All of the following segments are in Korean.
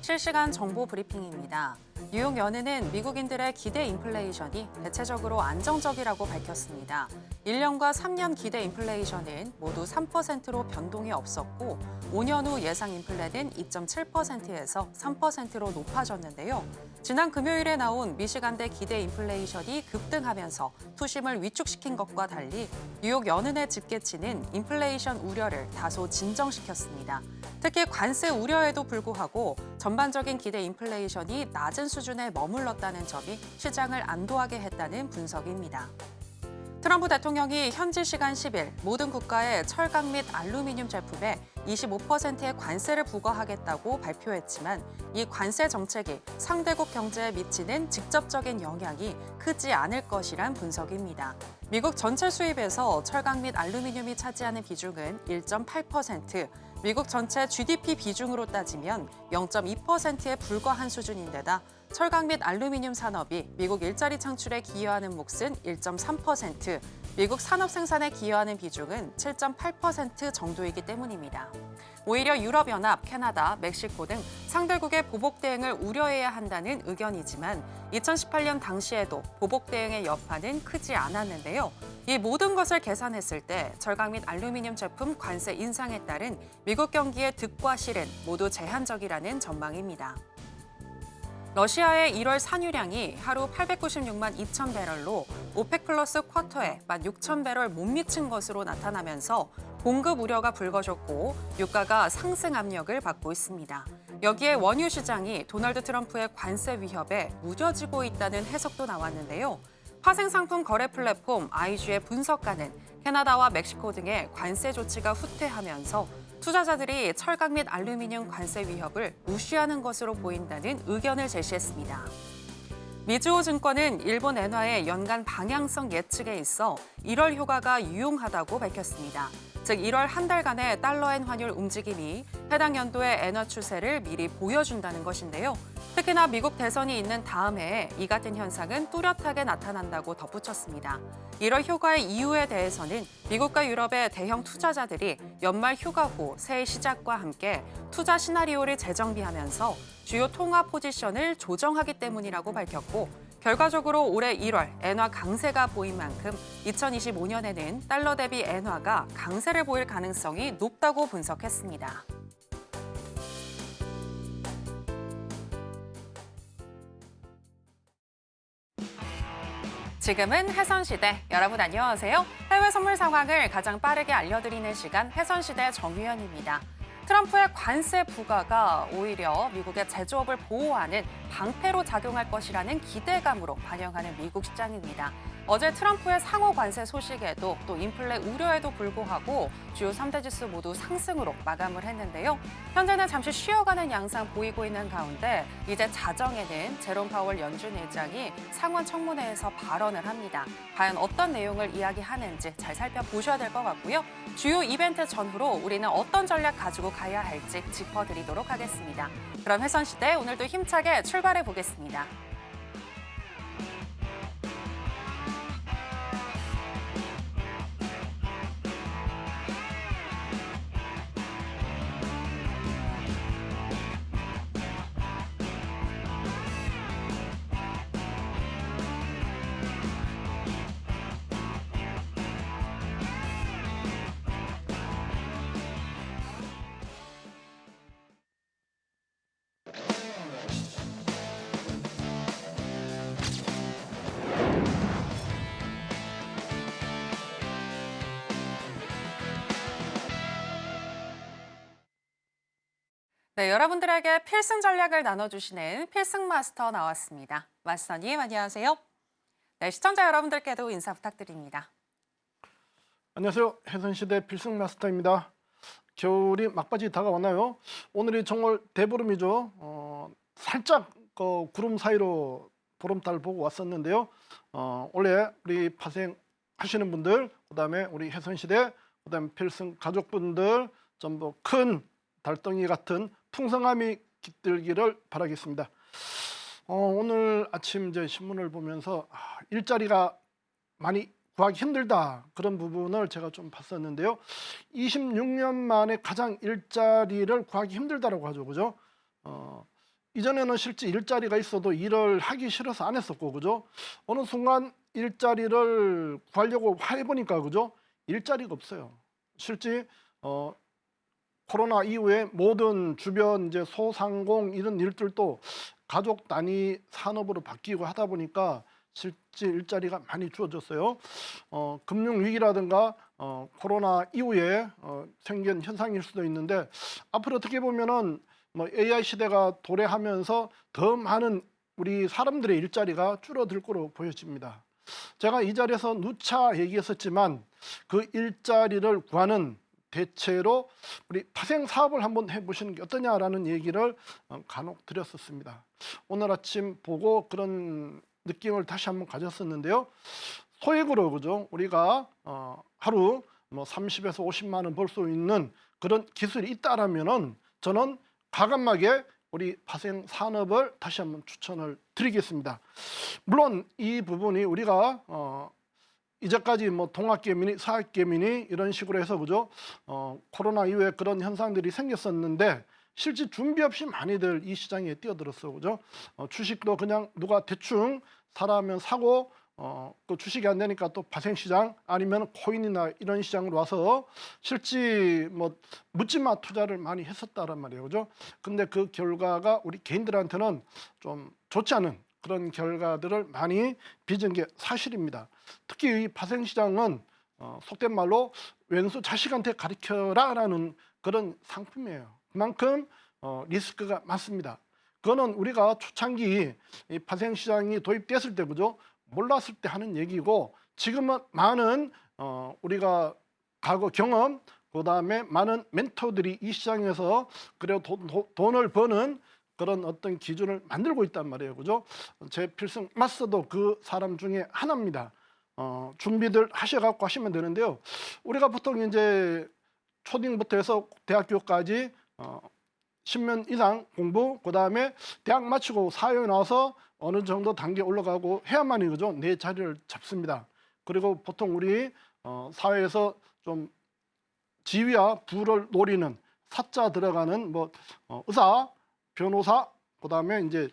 실시간 정보 브리핑입니다. 뉴욕 연은은 미국인들의 기대 인플레이션이 대체적으로 안정적이라고 밝혔습니다. 1년과 3년 기대 인플레이션은 모두 3%로 변동이 없었고 5년 후 예상 인플레는 2.7%에서 3%로 높아졌는데요. 지난 금요일에 나온 미시간대 기대 인플레이션이 급등하면서 투심을 위축시킨 것과 달리 뉴욕 연은의 집계치는 인플레이션 우려를 다소 진정시켰습니다. 특히 관세 우려에도 불구하고 전반적인 기대 인플레이션이 낮은 수준에 머물렀다는 점이 시장을 안도하게 했다는 분석입니다. 트럼프 대통령이 현지 시간 10일 모든 국가의 철강 및 알루미늄 제품에 25%의 관세를 부과하겠다고 발표했지만 이 관세 정책이 상대국 경제에 미치는 직접적인 영향이 크지 않을 것이란 분석입니다. 미국 전체 수입에서 철강 및 알루미늄이 차지하는 비중은 1.8%, 미국 전체 GDP 비중으로 따지면 0.2%에 불과한 수준인데다 철강 및 알루미늄 산업이 미국 일자리 창출에 기여하는 몫은 1.3%, 미국 산업 생산에 기여하는 비중은 7.8% 정도이기 때문입니다. 오히려 유럽연합, 캐나다, 멕시코 등 상대국의 보복 대응을 우려해야 한다는 의견이지만 2018년 당시에도 보복 대응의 여파는 크지 않았는데요. 이 모든 것을 계산했을 때 철강 및 알루미늄 제품 관세 인상에 따른 미국 경기의 득과 실은 모두 제한적이라는 전망입니다. 러시아의 1월 산유량이 하루 896만 2천 배럴로 오펙 플러스 쿼터에 16,000배럴 못 미친 것으로 나타나면서 공급 우려가 불거졌고 유가가 상승 압력을 받고 있습니다. 여기에 원유 시장이 도널드 트럼프의 관세 위협에 무뎌지고 있다는 해석도 나왔는데요. 파생상품 거래 플랫폼 IG의 분석가는 캐나다와 멕시코 등의 관세 조치가 후퇴하면서 투자자들이 철강 및 알루미늄 관세 위협을 무시하는 것으로 보인다는 의견을 제시했습니다. 미즈호 증권은 일본 엔화의 연간 방향성 예측에 있어 1월 효과가 유용하다고 밝혔습니다. 즉 1월 한 달간의 달러엔 환율 움직임이 해당 연도의 엔화 추세를 미리 보여준다는 것인데요. 특히나 미국 대선이 있는 다음 해에 이 같은 현상은 뚜렷하게 나타난다고 덧붙였습니다. 1월 효과의 이유에 대해서는 미국과 유럽의 대형 투자자들이 연말 휴가 후 새해 시작과 함께 투자 시나리오를 재정비하면서 주요 통화 포지션을 조정하기 때문이라고 밝혔고 결과적으로 올해 1월 엔화 강세가 보인 만큼 2025년에는 달러 대비 엔화가 강세를 보일 가능성이 높다고 분석했습니다. 지금은 해선시대. 여러분 안녕하세요. 해외 선물 상황을 가장 빠르게 알려드리는 시간 해선시대 정유현입니다. 트럼프의 관세 부과가 오히려 미국의 제조업을 보호하는 방패로 작용할 것이라는 기대감으로 반영하는 미국 시장입니다. 어제 트럼프의 상호 관세 소식에도 또 인플레 우려에도 불구하고 주요 3대 지수 모두 상승으로 마감을 했는데요. 현재는 잠시 쉬어가는 양상 보이고 있는 가운데 이제 자정에는 제롬 파월 연준 의장이 상원 청문회에서 발언을 합니다. 과연 어떤 내용을 이야기하는지 잘 살펴보셔야 될 것 같고요. 주요 이벤트 전후로 우리는 어떤 전략 가지고 가야 할지 짚어드리도록 하겠습니다. 그럼 해선시대 오늘도 힘차게 출발해 보겠습니다. 네, 여러분들에게 필승 전략을 나눠주시는 필승 마스터 나왔습니다. 마스터님, 안녕하세요. 네, 시청자 여러분들께도 인사 부탁드립니다. 안녕하세요. 해선시대 필승 마스터입니다. 겨울이 막바지 다가왔나요? 오늘이 정말 대보름이죠. 살짝 구름 사이로 보름달 보고 왔었는데요. 원래 우리 파생하시는 분들, 그다음에 우리 해선시대, 그다음에 필승 가족분들 전부 큰 달덩이 같은 풍성함이 깃들기를 바라겠습니다. 오늘 아침 이제 신문을 보면서 일자리가 많이 구하기 힘들다 그런 부분을 제가 좀 봤었는데요. 26년 만에 가장 일자리를 구하기 힘들다라고 하죠, 그죠? 이전에는 실제 일자리가 있어도 일을 하기 싫어서 안 했었고, 그죠? 어느 순간 일자리를 구하려고 해보니까, 그죠? 일자리가 없어요. 실제 코로나 이후에 모든 주변 이제 소상공 이런 일들도 가족 단위 산업으로 바뀌고 하다 보니까 실제 일자리가 많이 주어졌어요. 금융 위기라든가 코로나 이후에 생긴 현상일 수도 있는데, 앞으로 어떻게 보면은 뭐 AI 시대가 도래하면서 더 많은 우리 사람들의 일자리가 줄어들 거로 보여집니다. 제가 이 자리에서 누차 얘기했었지만 그 일자리를 구하는 대체로 우리 파생 사업을 한번 해보시는 게 어떠냐라는 얘기를 간혹 드렸었습니다. 오늘 아침 보고 그런 느낌을 다시 한번 가졌었는데요. 소액으로, 그죠? 우리가 하루 뭐 30에서 50만 원 벌 수 있는 그런 기술이 있다라면은 저는 과감하게 우리 파생 산업을 다시 한번 추천을 드리겠습니다. 물론 이 부분이 우리가 이제까지 뭐 동학개미니 서학개미니 이런 식으로 해서, 그죠? 코로나 이후에 그런 현상들이 생겼었는데 실제 준비 없이 많이들 이 시장에 뛰어들었어, 그죠? 주식도 그냥 누가 대충 사라면 사고, 또 주식이 안 되니까 또 파생시장 아니면 코인이나 이런 시장으로 와서 실제 뭐 묻지마 투자를 많이 했었다란 말이에요, 그죠? 근데 그 결과가 우리 개인들한테는 좀 좋지 않은 그런 결과들을 많이 빚은 게 사실입니다. 특히 이 파생시장은 속된 말로 왼수 자식한테 가르쳐라라는 그런 상품이에요. 그만큼 리스크가 많습니다. 그거는 우리가 초창기 이 파생시장이 도입됐을 때, 그죠? 몰랐을 때 하는 얘기고, 지금은 많은 우리가 과거 경험, 그 다음에 많은 멘토들이 이 시장에서 그래도 돈을 버는 그런 어떤 기준을 만들고 있단 말이에요, 그죠? 제 필승 마스터도 그 사람 중에 하나입니다. 준비들 하셔갖고 하시면 되는데요. 우리가 보통 이제 초딩부터 해서 대학교까지 10년 이상 공부, 그 다음에 대학 마치고 사회에 나와서 어느 정도 단계 올라가고 해야만이, 그죠? 내 자리를 잡습니다. 그리고 보통 우리 사회에서 좀 지위와 부를 노리는 사자 들어가는 뭐 의사, 변호사, 그 다음에 이제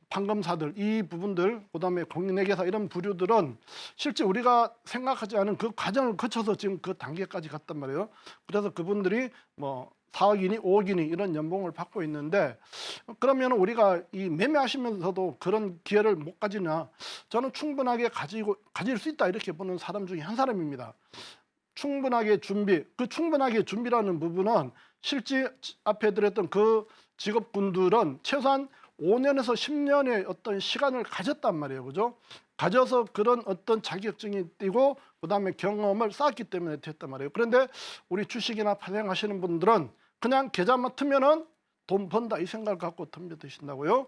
판검사들, 이 부분들, 그 다음에 공인회계사 이런 부류들은 실제 우리가 생각하지 않은 그 과정을 거쳐서 지금 그 단계까지 갔단 말이에요. 그래서 그분들이 뭐 4억이니 5억이니 이런 연봉을 받고 있는데, 그러면 우리가 이 매매하시면서도 그런 기회를 못 가지나? 저는 충분하게 가질 수 있다 이렇게 보는 사람 중에 한 사람입니다. 충분하게 준비, 그 충분하게 준비라는 부분은 실제 앞에 드렸던 그 직업군들은 최소한 5년에서 10년의 어떤 시간을 가졌단 말이에요, 그죠? 가져서 그런 어떤 자격증이 띄고 그다음에 경험을 쌓았기 때문에 됐단 말이에요. 그런데 우리 주식이나 파생하시는 분들은 그냥 계좌만 트면은 돈 번다 이 생각을 갖고 덤벼드신다고요.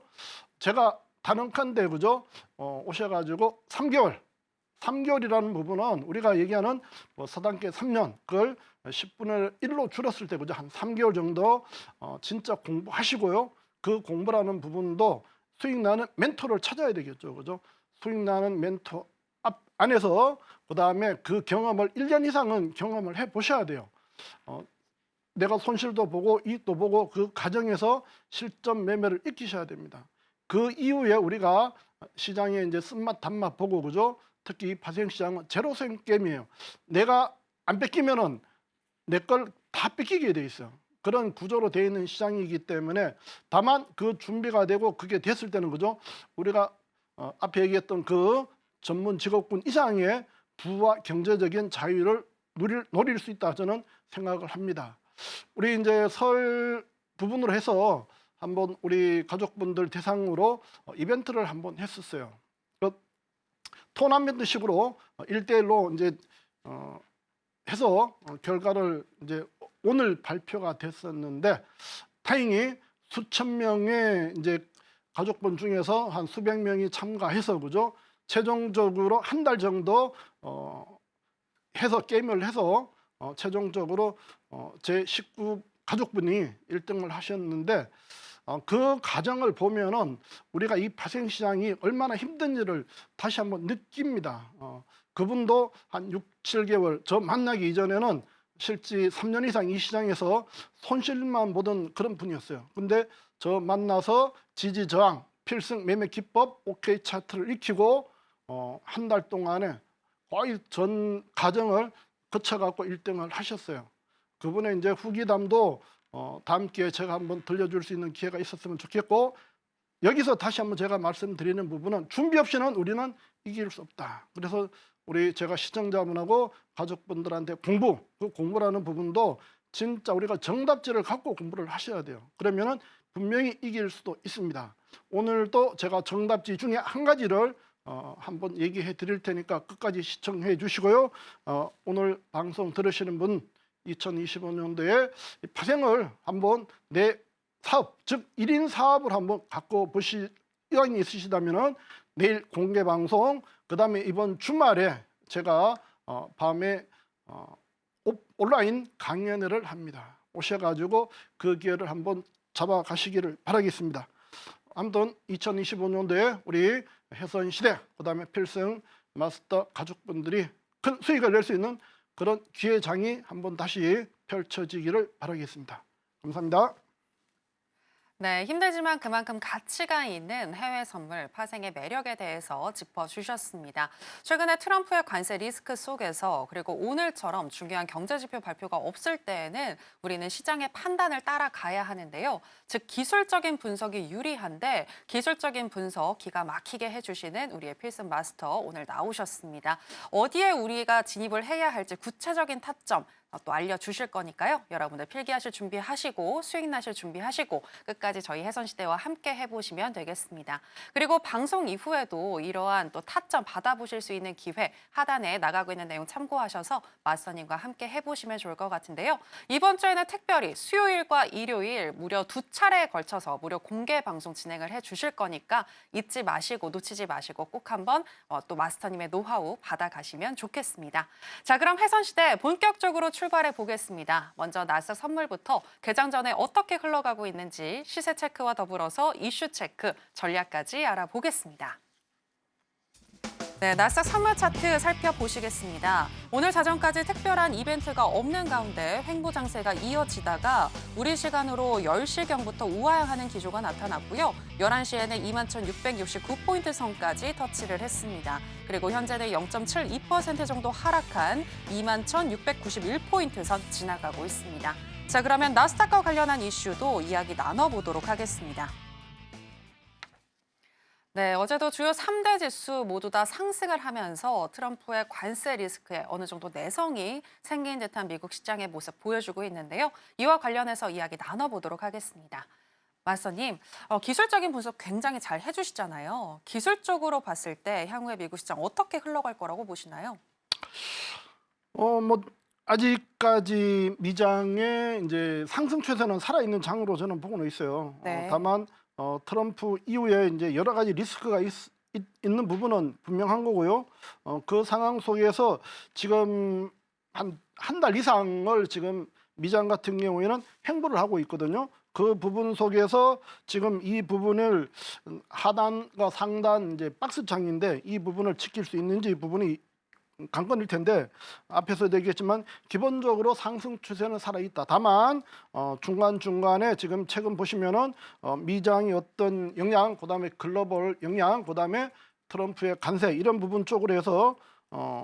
제가 단언컨대, 그죠? 오셔가지고 3개월이라는 부분은 우리가 얘기하는 뭐 4단계 3년, 그걸 10분의 1로 줄였을 때, 그죠? 한 3개월 정도 진짜 공부하시고요. 그 공부라는 부분도 수익 나는 멘토를 찾아야 되겠죠, 그죠? 수익 나는 멘토 안에서 그 다음에 그 경험을 1년 이상은 경험을 해 보셔야 돼요. 내가 손실도 보고 이익도 보고 그 과정에서 실전 매매를 익히셔야 됩니다. 그 이후에 우리가 시장에 이제 쓴맛 단맛 보고, 그죠? 특히 이 파생시장은 제로섬 게임이에요. 내가 안 뺏기면은 내 걸 다 뺏기게 돼 있어요. 그런 구조로 되어 있는 시장이기 때문에, 다만 그 준비가 되고 그게 됐을 때는, 그죠? 우리가 앞에 얘기했던 그 전문 직업군 이상의 부와 경제적인 자유를 노릴 수 있다 저는 생각을 합니다. 우리 이제 설 부분으로 해서 한번 우리 가족분들 대상으로 이벤트를 한번 했었어요. 토너먼트식으로 1대1로 이제 해서 결과를 이제 오늘 발표가 됐었는데, 다행히 수천 명의 이제 가족분 중에서 한 수백 명이 참가해서, 그죠? 최종적으로 한 달 정도 해서 게임을 해서 최종적으로 제 식구 가족분이 1등을 하셨는데, 그 과정을 보면은 우리가 이 파생시장이 얼마나 힘든 일을 다시 한번 느낍니다. 그분도 한 6, 7개월 저 만나기 이전에는 실제 3년 이상 이 시장에서 손실만 보던 그런 분이었어요. 근데 저 만나서 지지 저항, 필승 매매 기법, OK 차트를 익히고 한 달 동안에 거의 전 과정을 거쳐갖고 1등을 하셨어요. 그분의 이제 후기담도 다음 기회에 제가 한번 들려줄 수 있는 기회가 있었으면 좋겠고, 여기서 다시 한번 제가 말씀드리는 부분은 준비 없이는 우리는 이길 수 없다. 그래서 제가 시청자분하고 가족분들한테 그 공부라는 부분도 진짜 우리가 정답지를 갖고 공부를 하셔야 돼요. 그러면은 분명히 이길 수도 있습니다. 오늘도 제가 정답지 중에 한 가지를 한번 얘기해 드릴 테니까 끝까지 시청해 주시고요. 오늘 방송 들으시는 분 2025년도에 파생을 한번 내 사업, 즉 1인 사업을 한번 갖고 보실 의향이 있으시다면은 내일 공개 방송, 그다음에 이번 주말에 제가 밤에 온라인 강연회를 합니다. 오셔가지고 그 기회를 한번 잡아가시기를 바라겠습니다. 아무튼 2025년도에 우리 해선시대, 그다음에 필승 마스터 가족분들이 큰 수익을 낼 수 있는 그런 기회장이 한번 다시 펼쳐지기를 바라겠습니다. 감사합니다. 네, 힘들지만 그만큼 가치가 있는 해외 선물 파생의 매력에 대해서 짚어주셨습니다. 최근에 트럼프의 관세 리스크 속에서 그리고 오늘처럼 중요한 경제 지표 발표가 없을 때에는 우리는 시장의 판단을 따라가야 하는데요. 즉 기술적인 분석이 유리한데 기술적인 분석 기가 막히게 해주시는 우리의 필승 마스터 오늘 나오셨습니다. 어디에 우리가 진입을 해야 할지 구체적인 타점 또 알려주실 거니까요. 여러분들 필기하실 준비하시고 수익 나실 준비하시고 끝까지 저희 해선시대와 함께 해보시면 되겠습니다. 그리고 방송 이후에도 이러한 또 타점 받아보실 수 있는 기회 하단에 나가고 있는 내용 참고하셔서 마스터님과 함께 해보시면 좋을 것 같은데요. 이번 주에는 특별히 수요일과 일요일 무려 2차례에 걸쳐서 무료 공개 방송 진행을 해주실 거니까 잊지 마시고 놓치지 마시고 꼭 한번 또 마스터님의 노하우 받아가시면 좋겠습니다. 자, 그럼 해선시대 본격적으로 출발해 보겠습니다. 먼저 나스닥 선물부터 개장 전에 어떻게 흘러가고 있는지 시세 체크와 더불어서 이슈 체크, 전략까지 알아보겠습니다. 네, 나스닥 선물 차트 살펴보시겠습니다. 오늘 자정까지 특별한 이벤트가 없는 가운데 횡보 장세가 이어지다가 우리 시간으로 10시경부터 우하향하는 기조가 나타났고요. 11시에는 21,669포인트 선까지 터치를 했습니다. 그리고 현재는 0.72% 정도 하락한 21,691포인트 선 지나가고 있습니다. 자, 그러면 나스닥과 관련한 이슈도 이야기 나눠보도록 하겠습니다. 네, 어제도 주요 3대 지수 모두 다 상승을 하면서 트럼프의 관세 리스크에 어느 정도 내성이 생긴 듯한 미국 시장의 모습 보여주고 있는데요. 이와 관련해서 이야기 나눠보도록 하겠습니다. 마스터님, 기술적인 분석 굉장히 잘 해주시잖아요. 기술적으로 봤을 때 향후에 미국 시장 어떻게 흘러갈 거라고 보시나요? 아직까지 미장의 이제 상승 추세는 살아있는 장으로 저는 보고는 있어요. 네. 다만 트럼프 이후에 이제 여러 가지 리스크가 있는 부분은 분명한 거고요. 그 상황 속에서 지금 한 달 이상을 지금 미장 같은 경우에는 횡보를 하고 있거든요. 그 부분 속에서 지금 이 부분을 하단과 상단 이제 박스장인데 이 부분을 지킬 수 있는지 부분이 관건일 텐데 앞에서 얘기했지만 기본적으로 상승 추세는 살아있다. 다만 중간중간에 지금 최근 보시면은 미장이 어떤 영향, 그다음에 글로벌 영향, 그다음에 트럼프의 관세 이런 부분 쪽으로 해서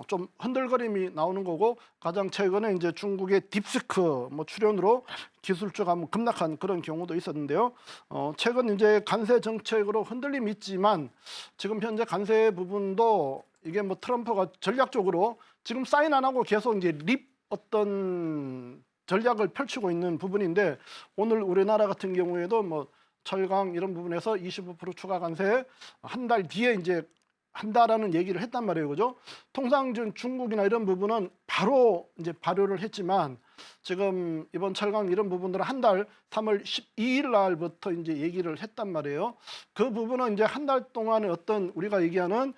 좀 흔들거림이 나오는 거고, 가장 최근에 이제 중국의 딥스크 출현으로 기술주가 급락한 그런 경우도 있었는데요. 최근 이제 관세 정책으로 흔들림이 있지만 지금 현재 관세 부분도 이게 트럼프가 전략적으로 지금 사인 안 하고 계속 이제 어떤 전략을 펼치고 있는 부분인데, 오늘 우리나라 같은 경우에도 철강 이런 부분에서 25% 추가 관세 한 달 뒤에 이제 한다라는 얘기를 했단 말이에요, 그죠? 통상 중국이나 이런 부분은 바로 이제 발효를 했지만 지금 이번 철강 이런 부분들은 한 달 3월 12일 날부터 이제 얘기를 했단 말이에요. 그 부분은 이제 한 달 동안에 어떤 우리가 얘기하는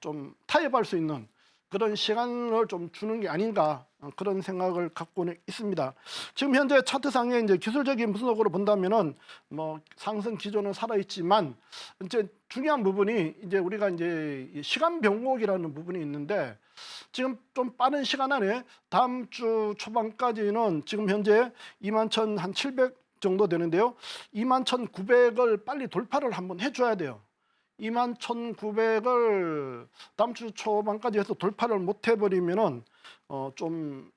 좀 타협할 수 있는 그런 시간을 좀 주는 게 아닌가 그런 생각을 갖고는 있습니다. 지금 현재 차트상에 이제 기술적인 분석으로 본다면은 뭐 상승 기조는 살아 있지만 이제 중요한 부분이 이제 우리가 이제 이 시간 변곡이라는 부분이 있는데 지금 좀 빠른 시간 안에 다음 주 초반까지는 지금 현재 21,700 정도 되는데요. 21,900을 빨리 돌파를 한번 해줘야 돼요. 21,900을 다음 주 초반까지 해서 돌파를 못 해버리면은 좀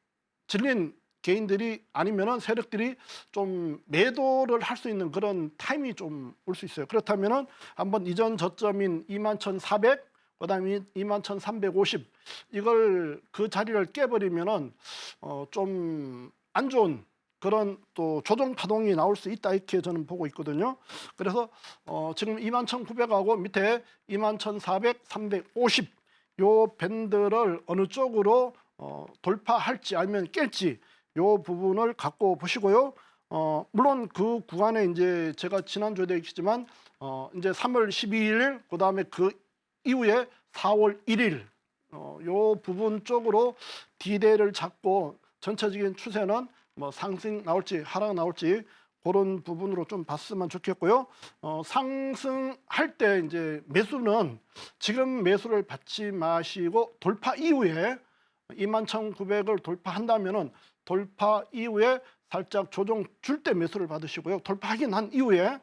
질린 개인들이 아니면은 세력들이 좀 매도를 할 수 있는 그런 타임이 좀 올 수 있어요. 그렇다면은 한번 이전 저점인 21,400 그다음에 21,350 이걸 그 자리를 깨버리면은 좀 안 좋은 그런 또 조정 파동이 나올 수 있다 이렇게 저는 보고 있거든요. 그래서 지금 21,900하고 밑에 21,400, 350 요 밴드를 어느 쪽으로 돌파할지 아니면 깰지 요 부분을 갖고 보시고요. 물론 그 구간에 이제 제가 지난주에도 얘기했지만 이제 3월 12일 그다음에 그 이후에 4월 1일 요 부분 쪽으로 디데이를 잡고 전체적인 추세는 뭐 상승 나올지 하락 나올지 그런 부분으로 좀 봤으면 좋겠고요. 상승할 때 이제 매수는 지금 매수를 받지 마시고 돌파 이후에 21,900을 돌파한다면은 돌파 이후에 살짝 조정 줄 때 매수를 받으시고요. 돌파하기 난 이후에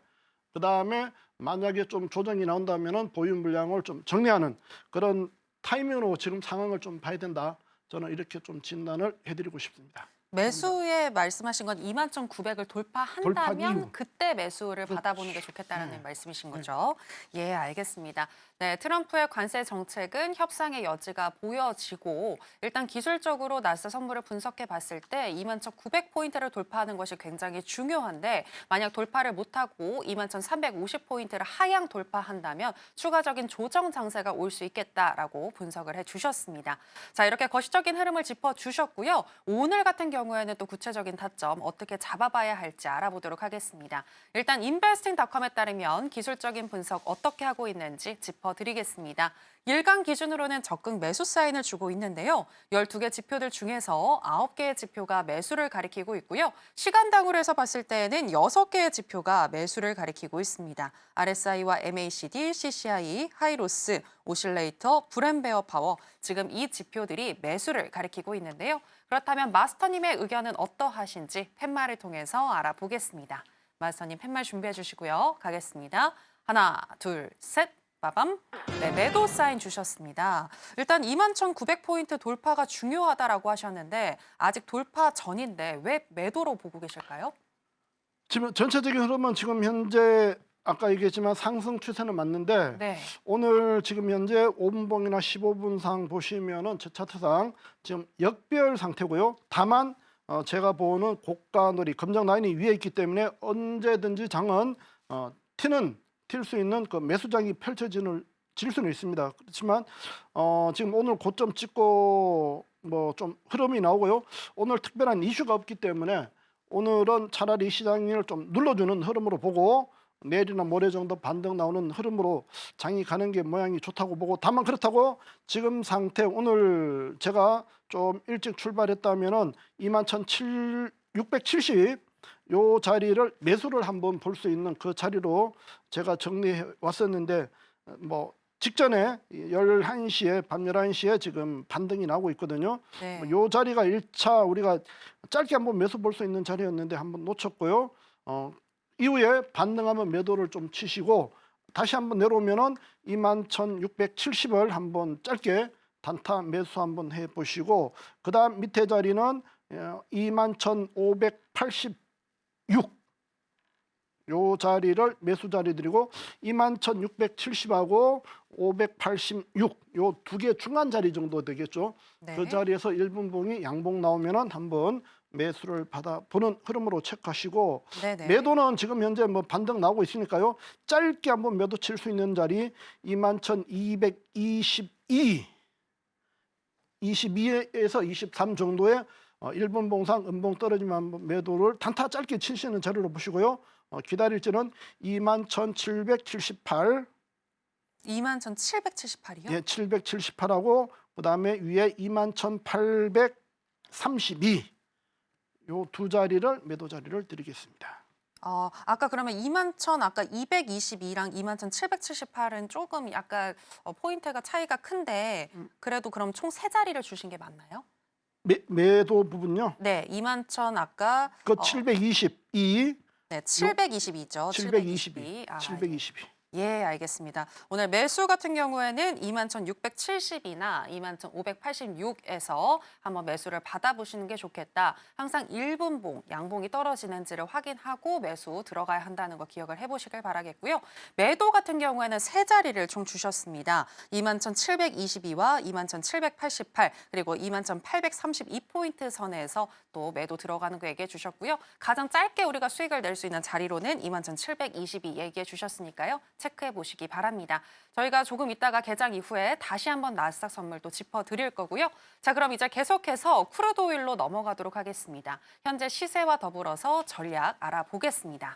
그 다음에 만약에 좀 조정이 나온다면은 보유 물량을 좀 정리하는 그런 타이밍으로 지금 상황을 좀 봐야 된다. 저는 이렇게 좀 진단을 해드리고 싶습니다. 매수에 말씀하신 건 21,900을 돌파 돌파한다면 이후. 그때 매수를 그렇죠. 받아보는 게 좋겠다는 네. 말씀이신 거죠. 예, 알겠습니다. 네, 트럼프의 관세 정책은 협상의 여지가 보여지고 일단 기술적으로 나스 선물을 분석해 봤을 때 21,900포인트를 돌파하는 것이 굉장히 중요한데 만약 돌파를 못하고 21,350포인트를 하향 돌파한다면 추가적인 조정 장세가 올 수 있겠다라고 분석을 해주셨습니다. 자, 이렇게 거시적인 흐름을 짚어주셨고요. 오늘 같은 경우에는 또 구체적인 타점 어떻게 잡아봐야 할지 알아보도록 하겠습니다. 일단 investing.com에 따르면 기술적인 분석 어떻게 하고 있는지 짚어드리겠습니다. 일간 기준으로는 적극 매수 사인을 주고 있는데요. 12개 지표들 중에서 9개의 지표가 매수를 가리키고 있고요. 시간당으로 해서 봤을 때에는 6개의 지표가 매수를 가리키고 있습니다. RSI와 MACD, CCI, 하이로스, 오실레이터, 브랜베어 파워 지금 이 지표들이 매수를 가리키고 있는데요. 그렇다면 마스터님의 의견은 어떠하신지 팻말을 통해서 알아보겠습니다. 마스터님 팻말 준비해 주시고요. 가겠습니다. 하나, 둘, 셋. 빠밤. 네, 매도 사인 주셨습니다. 일단 21,900포인트 돌파가 중요하다라고 하셨는데 아직 돌파 전인데 왜 매도로 보고 계실까요? 지금 전체적인 흐름은 지금 현재 아까 얘기했지만 상승 추세는 맞는데 네. 오늘 지금 현재 5분봉이나 15분상 보시면은 제 차트상 지금 역별 상태고요. 다만 제가 보는 고가놀이 검정 라인이 위에 있기 때문에 언제든지 장은 티는 튈 수 있는 그 매수장이 질 수는 있습니다. 그렇지만 지금 오늘 고점 찍고 뭐 좀 흐름이 나오고요. 오늘 특별한 이슈가 없기 때문에 오늘은 차라리 시장을 좀 눌러주는 흐름으로 보고 내일이나 모레 정도 반등 나오는 흐름으로 장이 가는 게 모양이 좋다고 보고 다만 그렇다고 지금 상태 오늘 제가 좀 일찍 출발했다면은 21,670 요 자리를 매수를 한번 볼 수 있는 그 자리로 제가 정리해 왔었는데 뭐 직전에 11시에 밤 11시에 지금 반등이 나오고 있거든요. 네. 요 자리가 1차 우리가 짧게 한번 매수 볼 수 있는 자리였는데 한번 놓쳤고요. 이후에 반등하면 매도를 좀 치시고 다시 한번 내려오면은 21,670을 한번 짧게 단타 매수 한번 해 보시고 그다음 밑에 자리는 21,586 요 자리를 매수 자리 드리고 21,670하고 586 요 두 개 중간 자리 정도 되겠죠. 네. 그 자리에서 1분봉이 양봉 나오면은 한번 매수를 받아보는 흐름으로 체크하시고 네네. 매도는 지금 현재 뭐 반등 나오고 있으니까요. 짧게 한번 매도 칠 수 있는 자리 21,222 22에서 23 정도의 1분 봉상 음봉 떨어지면 한번 매도를 단타 짧게 치시는 자리로 보시고요. 기다릴지는 21,778 21,778이요? 예, 778하고 그다음에 위에 21,832 요 두 자리를 매도 자리를 드리겠습니다. 아까 그러면 21,000 아까 222랑 21,778은 조금 약간 포인트가 차이가 큰데 그래도 그럼 총 세 자리를 주신 게 맞나요? 매도 부분요. 네, 21,000 아까 그 722, 네, 722죠. 722, 아, 722. 예, 알겠습니다. 오늘 매수 같은 경우에는 21,670이나 21,586에서 한번 매수를 받아보시는 게 좋겠다. 항상 1분봉, 양봉이 떨어지는지를 확인하고 매수 들어가야 한다는 거 기억을 해보시길 바라겠고요. 매도 같은 경우에는 세 자리를 총 주셨습니다. 21,722와 21,788 그리고 21,832포인트 선에서 또 매도 들어가는 거 얘기해 주셨고요. 가장 짧게 우리가 수익을 낼 수 있는 자리로는 21,722 얘기해 주셨으니까요. 체크해 보시기 바랍니다. 저희가 조금 있다가 개장 이후에 다시 한번 나스닥 선물 또 짚어드릴 거고요. 자, 그럼 이제 계속해서 크루드 오일로 넘어가도록 하겠습니다. 현재 시세와 더불어서 전략 알아보겠습니다.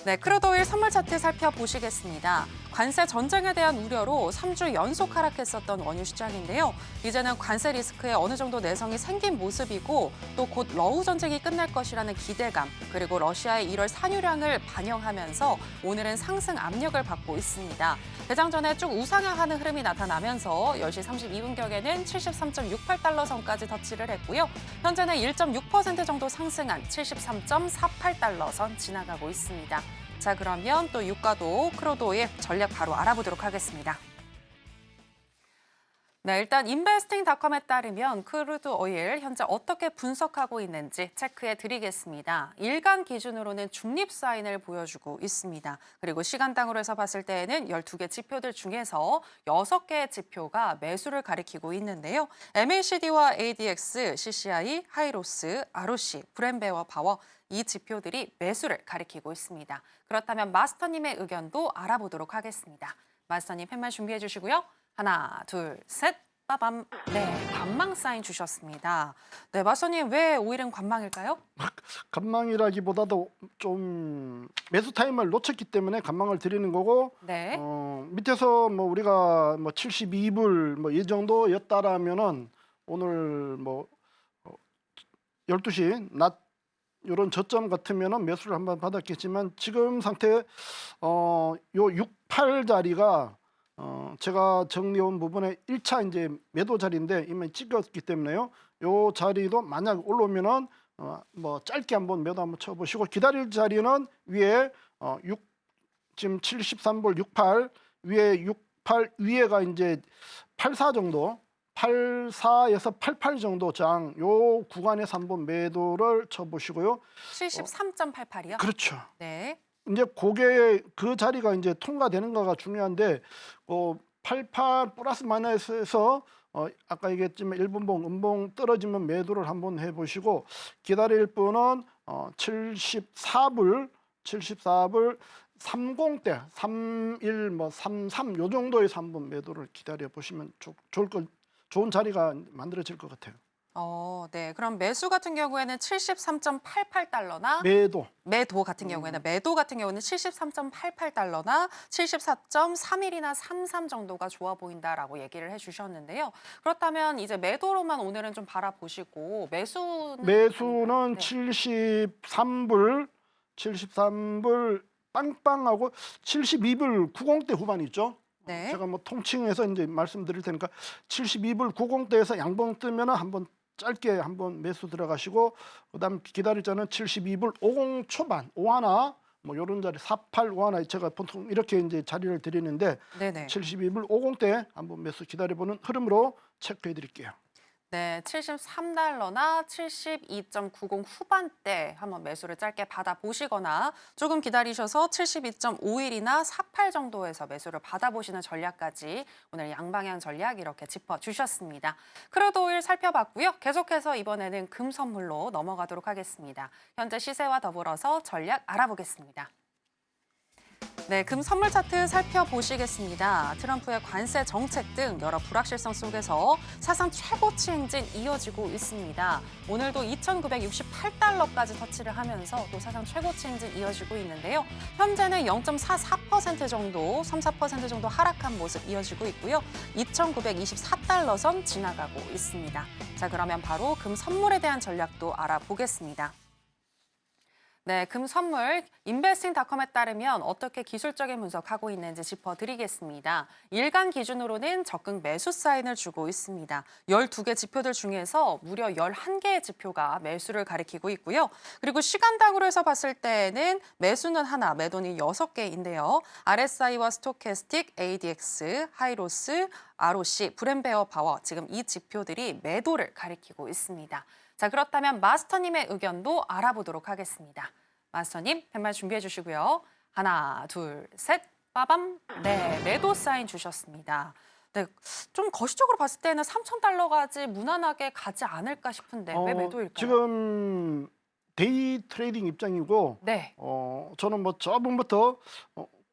네, 크루드 오일 선물 차트 살펴보시겠습니다. 관세 전쟁에 대한 우려로 3주 연속 하락했었던 원유 시장인데요. 이제는 관세 리스크에 어느 정도 내성이 생긴 모습이고 또 곧 러우 전쟁이 끝날 것이라는 기대감 그리고 러시아의 1월 산유량을 반영하면서 오늘은 상승 압력을 받고 있습니다. 개장 전에 쭉 우상향하는 흐름이 나타나면서 10시 32분경에는 73.68달러 선까지 터치를 했고요. 현재는 1.6% 정도 상승한 73.48달러 선 지나가고 있습니다. 자, 그러면 또 유가도 크루드 오일 전략 바로 알아보도록 하겠습니다. 네, 일단 인베스팅닷컴에 따르면 크루드 오일 현재 어떻게 분석하고 있는지 체크해 드리겠습니다. 일간 기준으로는 중립 사인을 보여주고 있습니다. 그리고 시간당으로 해서 봤을 때에는 12개 지표들 중에서 6개의 지표가 매수를 가리키고 있는데요. MACD와 ADX, CCI, 하이로스, ROC, 브렌베어 파워 이 지표들이 매수를 가리키고 있습니다. 그렇다면 마스터님의 의견도 알아보도록 하겠습니다. 마스터님 펜만 준비해 주시고요. 하나, 둘, 셋, 빠밤. 네, 관망 사인 주셨습니다. 네, 마스터님 왜 오일은 관망일까요? 관망이라기보다도 좀 매수 타임을 놓쳤기 때문에 관망을 드리는 거고 네. 밑에서 뭐 우리가 뭐 72불 뭐 이 정도였다라면은 오늘 뭐 12시 낮 이런 저점 같으면은 매수를 한번 받았겠지만 지금 상태 요 68 자리가 제가 정리한 부분에 1차 이제 매도 자리인데 이미 찍었기 때문에요. 요 자리도 만약 올라오면은 뭐 짧게 한번 매도 한번 쳐보시고 기다릴 자리는 위에 지금 73불 68 위에 68 위에가 이제 84 정도 84에서 88 정도 장 요 구간에서 한번 매도를 쳐보시고요. 73.88이요? 그렇죠. 네. 이제 그게 그 자리가 이제 통과되는가가 중요한데 88 플러스 마이너스에서 아까 얘기했지만 일분봉, 음봉 떨어지면 매도를 한번 해보시고 기다릴 분은 74불 30대 31 뭐 33 요 정도에서 한번 매도를 기다려 보시면 좋은 자리가 만들어질 것 같아요. 네. 그럼 매수 같은 경우에는 73.88달러나 매도 같은 경우에는 73.88달러나 74.31이나 33 정도가 좋아 보인다라고 얘기를 해주셨는데요. 그렇다면 이제 매도로만 오늘은 좀 바라보시고 매수는 네. 73불 빵빵하고 72불 90대 후반 있죠. 네. 제가 뭐 통칭해서 이제 말씀드릴 테니까 72불 90대에서 양봉 뜨면 한번 짧게 한번 매수 들어가시고 그다음 기다릴 자는 72불 50 초반 51 뭐 이런 자리 48 51 제가 보통 이렇게 이제 자리를 드리는데 네네. 72불 50대 한번 매수 기다려보는 흐름으로 체크해 드릴게요. 네, 73달러나 72.90 후반대 한번 매수를 짧게 받아보시거나 조금 기다리셔서 72.51이나 48 정도에서 매수를 받아보시는 전략까지 오늘 양방향 전략 이렇게 짚어주셨습니다. 크루드 오일 살펴봤고요. 계속해서 이번에는 금 선물로 넘어가도록 하겠습니다. 현재 시세와 더불어서 전략 알아보겠습니다. 네, 금 선물 차트 살펴보시겠습니다. 트럼프의 관세 정책 등 여러 불확실성 속에서 사상 최고치 행진 이어지고 있습니다. 오늘도 2,968달러까지 터치를 하면서 또 사상 최고치 행진 이어지고 있는데요. 현재는 0.44% 정도, 3~4% 정도 하락한 모습 이어지고 있고요. 2,924달러 선 지나가고 있습니다. 자, 그러면 바로 금 선물에 대한 전략도 알아보겠습니다. 네, 금 선물 인베스팅닷컴에 따르면 어떻게 기술적인 분석하고 있는지 짚어드리겠습니다. 일간 기준으로는 적극 매수 사인을 주고 있습니다. 12개 지표들 중에서 무려 11개의 지표가 매수를 가리키고 있고요. 그리고 시간당으로 해서 봤을 때는 매수는 하나, 매도는 6개인데요. RSI와 스토캐스틱, ADX, 하이로스, ROC, 브랜베어 파워 지금 이 지표들이 매도를 가리키고 있습니다. 자, 그렇다면 마스터님의 의견도 알아보도록 하겠습니다. 마스터님, 펜말 준비해 주시고요. 하나, 둘, 셋, 빠밤. 네, 매도 사인 주셨습니다. 네, 좀 거시적으로 봤을 때는 3,000달러까지 무난하게 가지 않을까 싶은데 왜 매도일까요? 지금 데이 트레이딩 입장이고 네, 저는 뭐 저번부터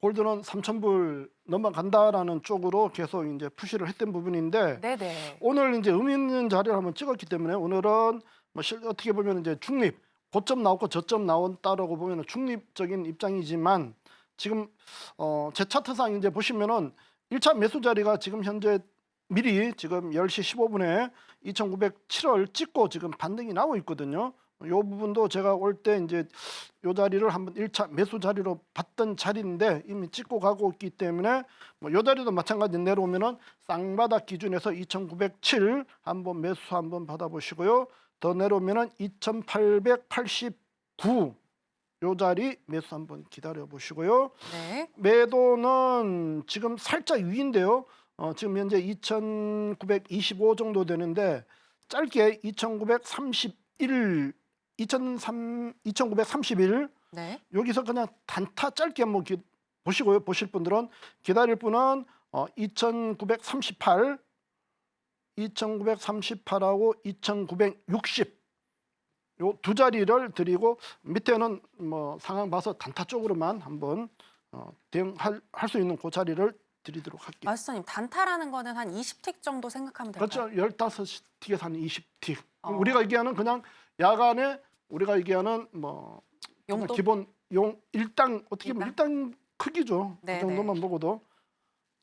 골드는 3,000불 넘어간다라는 쪽으로 계속 이제 푸시를 했던 부분인데 네네. 오늘 이제 의미 있는 자리를 한번 찍었기 때문에 오늘은 뭐 어떻게 보면 이제 중립, 고점 나오고 저점 나온다라고 보면 중립적인 입장이지만 지금 제 차트상 이제 보시면은 1차 매수 자리가 지금 현재 미리 지금 10시 15분에 2,907을 찍고 지금 반등이 나오고 있거든요. 이 부분도 제가 올 때 이제 이 자리를 한번 1차 매수 자리로 봤던 자리인데 이미 찍고 가고 있기 때문에 뭐 이 자리도 마찬가지 내려오면은 쌍바닥 기준에서 2,907 한번 매수 한번 받아보시고요. 더 내려오면은 2,889 요 자리 매수 한번 기다려 보시고요. 네. 매도는 지금 살짝 위인데요. 지금 현재 2,925 정도 되는데 짧게 2,931 2,931 네. 여기서 그냥 단타 짧게 한번 보시고요. 보실 분들은 기다릴 분은 2,938 2,938하고 2,960 요 두 자리를 드리고 밑에는 뭐 상황 봐서 단타 쪽으로만 한번 대응할 수 있는 그 자리를 드리도록 할게요. 마스터님, 단타라는 거는 한 20틱 정도 생각하면 될까요? 그렇죠. 15틱에서 한 20틱. 어. 우리가 얘기하는 그냥 야간에 우리가 얘기하는 뭐 용도? 기본 일당 어떻게 보면 일당? 일당 크기죠. 네, 그 정도만 네. 보고도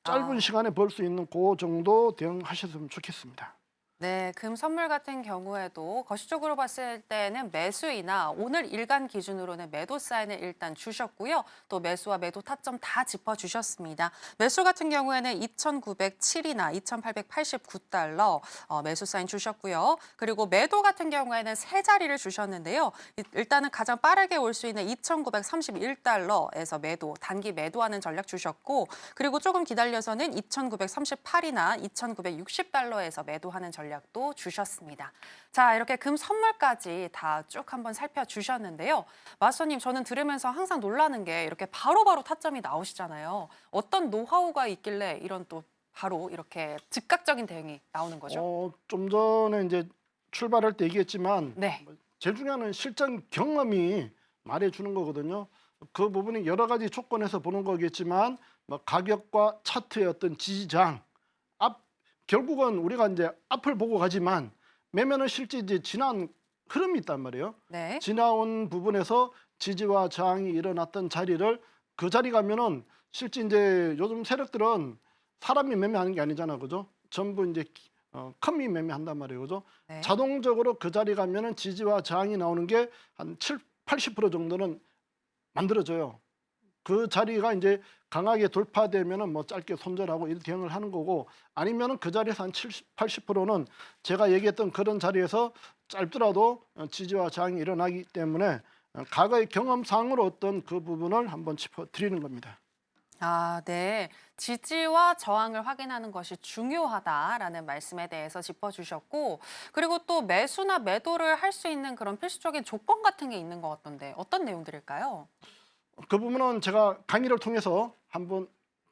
짧은 아. 시간에 벌 수 있는 그 정도 대응하셨으면 좋겠습니다. 네, 금 선물 같은 경우에도 거시적으로 봤을 때는 매수이나 오늘 일간 기준으로는 매도 사인을 일단 주셨고요. 또 매수와 매도 타점 다 짚어주셨습니다. 매수 같은 경우에는 2,907이나 2,889달러 매수 사인 주셨고요. 그리고 매도 같은 경우에는 세 자리를 주셨는데요. 일단은 가장 빠르게 올 수 있는 2,931달러에서 매도, 단기 매도하는 전략 주셨고 그리고 조금 기다려서는 2,938이나 2,960달러에서 매도하는 전략도 주셨습니다. 자, 이렇게 금 선물까지 다 쭉 한번 살펴주셨는데요. 마스터님, 저는 들으면서 항상 놀라는 게 이렇게 바로바로 타점이 나오시잖아요. 어떤 노하우가 있길래 이런 또 바로 이렇게 즉각적인 대응이 나오는 거죠? 좀 전에 이제 출발할 때 얘기했지만 네. 제일 중요한 건 실전 경험이 말해주는 거거든요. 그 부분이 여러 가지 조건에서 보는 거겠지만 뭐 가격과 차트의 어떤 지지장 결국은 우리가 이제 앞을 보고 가지만 매매는 실제 이제 지난 흐름이 있단 말이에요. 네. 지나온 부분에서 지지와 저항이 일어났던 자리를 그 자리 가면은 실제 이제 요즘 세력들은 사람이 매매하는 게 아니잖아, 그죠? 전부 이제 컴이 매매한단 말이에요, 그죠? 네. 자동적으로 그 자리 가면은 지지와 저항이 나오는 게 한 80% 정도는 만들어져요. 그 자리가 이제 강하게 돌파되면은 뭐 짧게 손절하고 이 대응을 하는 거고 아니면은 그 자리에서 한 70, 80%는 제가 얘기했던 그런 자리에서 짧더라도 지지와 저항이 일어나기 때문에 과거의 경험상으로 어떤 그 부분을 한번 짚어 드리는 겁니다. 아, 네. 지지와 저항을 확인하는 것이 중요하다라는 말씀에 대해서 짚어주셨고 그리고 또 매수나 매도를 할 수 있는 그런 필수적인 조건 같은 게 있는 것 같던데 어떤 내용들일까요? 그 부분은 제가 강의를 통해서 한번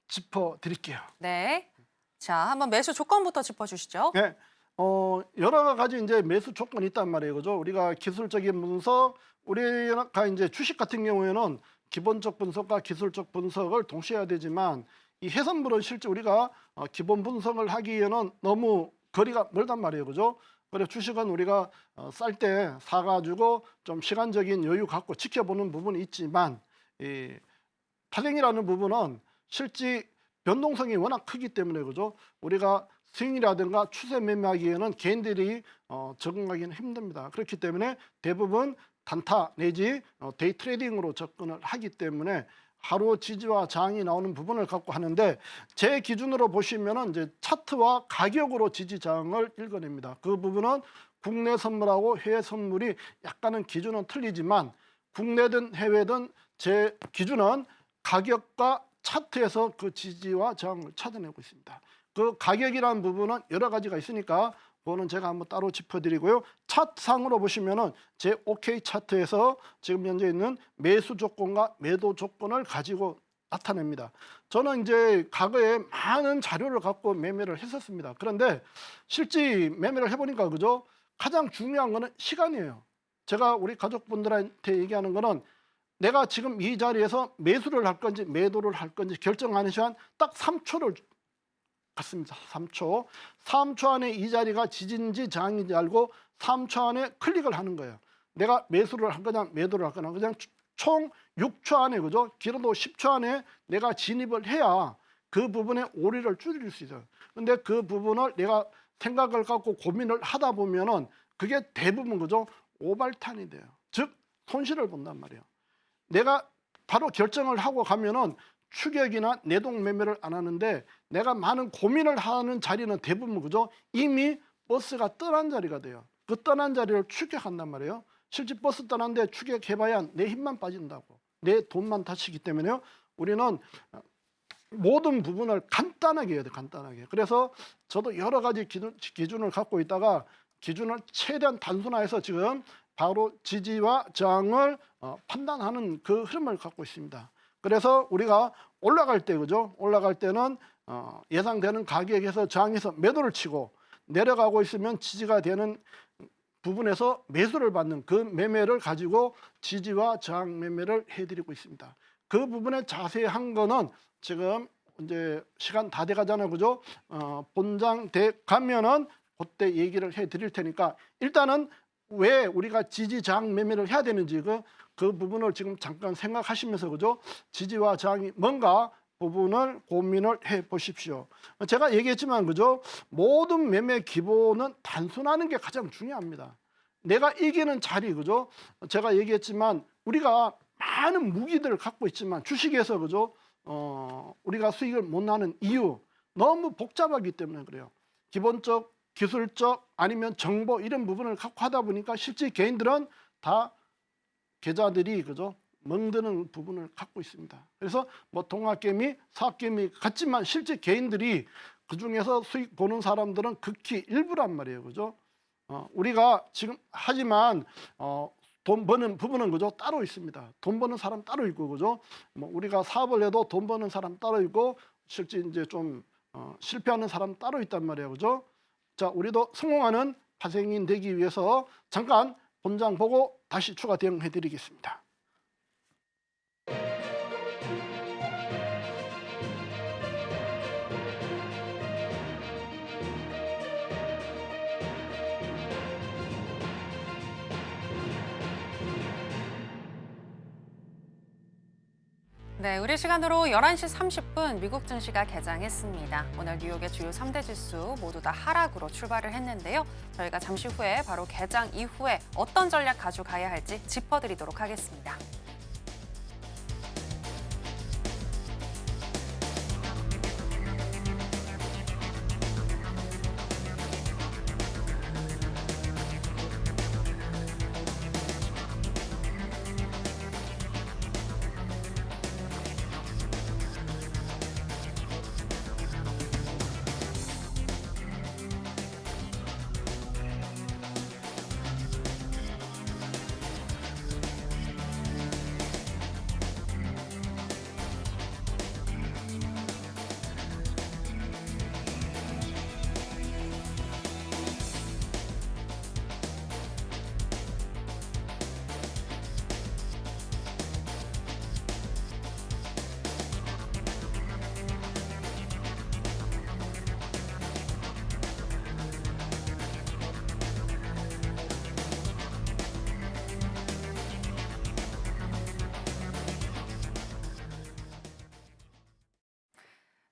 짚어 드릴게요. 네. 자, 한번 매수 조건부터 짚어주시죠. 네. 여러 가지 이제 매수 조건이 있단 말이에요. 그죠? 우리가 기술적인 분석, 우리가 이제 주식 같은 경우에는 기본적 분석과 기술적 분석을 동시에 해야 되지만 이 해산물은 실제 우리가 기본 분석을 하기에는 너무 거리가 멀단 말이에요. 그죠? 그래서 주식은 우리가 쌀 때 사가지고 좀 시간적인 여유 갖고 지켜보는 부분이 있지만 이 파생이라는 부분은 실제 변동성이 워낙 크기 때문에 그죠? 우리가 스윙이라든가 추세 매매하기에는 개인들이 적응하기는 힘듭니다. 그렇기 때문에 대부분 단타 내지 데이 트레이딩으로 접근을 하기 때문에 하루 지지와 저항이 나오는 부분을 갖고 하는데 제 기준으로 보시면은 이제 차트와 가격으로 지지 저항을 읽어냅니다. 그 부분은 국내 선물하고 해외 선물이 약간은 기준은 틀리지만 국내든 해외든 제 기준은 가격과 차트에서 그 지지와 저항을 찾아내고 있습니다. 그 가격이라는 부분은 여러 가지가 있으니까 그거는 제가 한번 따로 짚어드리고요. 차트상으로 보시면은 제 OK 차트에서 지금 현재 있는 매수 조건과 매도 조건을 가지고 나타냅니다. 저는 이제 과거에 많은 자료를 갖고 매매를 했었습니다. 그런데 실제 매매를 해보니까 그죠? 가장 중요한 거는 시간이에요. 제가 우리 가족분들한테 얘기하는 거는 내가 지금 이 자리에서 매수를 할 건지 매도를 할 건지 결정하는 시간 딱 3초를 갖습니다. 3초. 3초 안에 이 자리가 지지인지 저항인지 알고 3초 안에 클릭을 하는 거예요. 내가 매수를 할 거냐 매도를 할 거냐 그냥 총 6초 안에 그죠? 길어도 10초 안에 내가 진입을 해야 그 부분에 오리를 줄일 수 있어요. 근데 그 부분을 내가 생각을 갖고 고민을 하다 보면은 그게 대부분 그죠? 오발탄이 돼요. 즉 손실을 본단 말이에요. 내가 바로 결정을 하고 가면은 추격이나 내동 매매를 안 하는데 내가 많은 고민을 하는 자리는 대부분 그죠? 이미 버스가 떠난 자리가 돼요. 그 떠난 자리를 추격한단 말이에요. 실제 버스 떠난데 추격해봐야 내 힘만 빠진다고. 내 돈만 다치기 때문에요. 우리는 모든 부분을 간단하게 해야 돼요. 간단하게. 그래서 저도 여러 가지 기준을 갖고 있다가 기준을 최대한 단순화해서 지금 바로 지지와 저항을 판단하는 그 흐름을 갖고 있습니다. 그래서 우리가 올라갈 때 그죠? 올라갈 때는 예상되는 가격에서 저항에서 매도를 치고 내려가고 있으면 지지가 되는 부분에서 매수를 받는 그 매매를 가지고 지지와 저항 매매를 해드리고 있습니다. 그 부분에 자세한 거는 지금 이제 시간 다 돼가잖아요, 그죠? 본장 돼 가면은 그때 얘기를 해드릴 테니까 일단은 왜 우리가 지지 저항 매매를 해야 되는지 그 부분을 지금 잠깐 생각하시면서 그죠? 지지와 저항이 뭔가 부분을 고민을 해 보십시오. 제가 얘기했지만 그죠? 모든 매매 기본은 단순하는 게 가장 중요합니다. 내가 이기는 자리 그죠? 제가 얘기했지만 우리가 많은 무기들을 갖고 있지만 주식에서 그죠? 우리가 수익을 못 나는 이유 너무 복잡하기 때문에 그래요. 기본적, 기술적 아니면 정보 이런 부분을 갖고 하다 보니까 실제 개인들은 다 계좌들이 그죠? 멍드는 부분을 갖고 있습니다. 그래서 뭐 동학개미, 사학개미 같지만 실제 개인들이 그 중에서 수익 보는 사람들은 극히 일부란 말이에요, 그죠? 우리가 지금 하지만 돈 버는 부분은 그죠? 따로 있습니다. 돈 버는 사람 따로 있고 그죠? 뭐 우리가 사업을 해도 돈 버는 사람 따로 있고 실제 이제 좀 실패하는 사람 따로 있단 말이에요, 그죠? 자, 우리도 성공하는 파생인 되기 위해서 잠깐 본장 보고 다시 추가 대응해 드리겠습니다. 네, 우리 시간으로 11시 30분 미국 증시가 개장했습니다. 오늘 뉴욕의 주요 3대 지수 모두 다 하락으로 출발을 했는데요. 저희가 잠시 후에 바로 개장 이후에 어떤 전략 가져가야 할지 짚어드리도록 하겠습니다.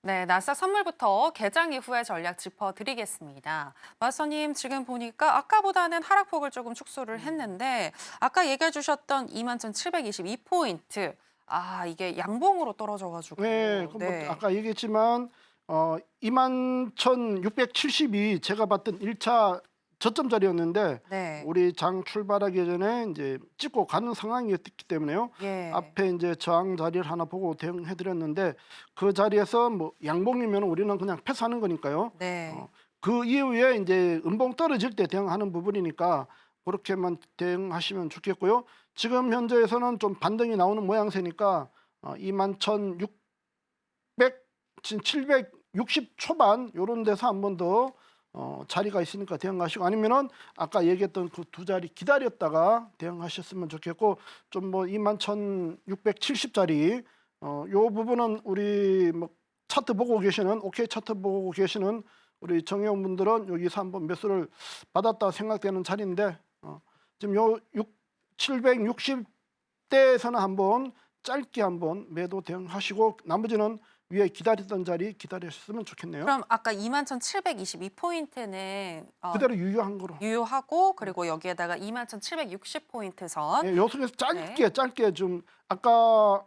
네, 나사 선물부터 개장 이후의 전략 짚어드리겠습니다. 마스터님, 지금 보니까 아까보다는 하락폭을 조금 축소를 했는데 아까 얘기해 주셨던 21,722포인트. 아, 이게 양봉으로 떨어져가지고. 네, 그 뭐 네, 아까 얘기했지만 21,672 제가 봤던 1차 저점 자리였는데 네, 우리 장 출발하기 전에 이제 찍고 가는 상황이었기 때문에요. 예, 앞에 이제 저항 자리를 하나 보고 대응해 드렸는데 그 자리에서 뭐 양봉이면 우리는 그냥 패스하는 거니까요. 네. 그 이후에 이제 음봉 떨어질 때 대응하는 부분이니까 그렇게만 대응하시면 좋겠고요. 지금 현재에서는 좀 반등이 나오는 모양새니까 21,600, 760 초반 요런 데서 한 번 더 자리가 있으니까 대응하시고 아니면은 아까 얘기했던 그 두 자리 기다렸다가 대응하셨으면 좋겠고 좀 뭐 21,670짜리 요 부분은 우리 뭐 차트 보고 계시는 오케이 차트 보고 계시는 우리 정회원 분들은 여기서 한번 매수를 받았다 생각되는 자리인데 지금 요 760대에서는 한번 짧게 한번 매도 대응하시고 나머지는 위에 기다렸던 자리 기다리셨으면 좋겠네요. 그럼 아까 21,722포인트는 그대로 유효한 거로. 유효하고 그리고 여기에다가 21,760포인트 선. 요 속에서 짧게 좀 아까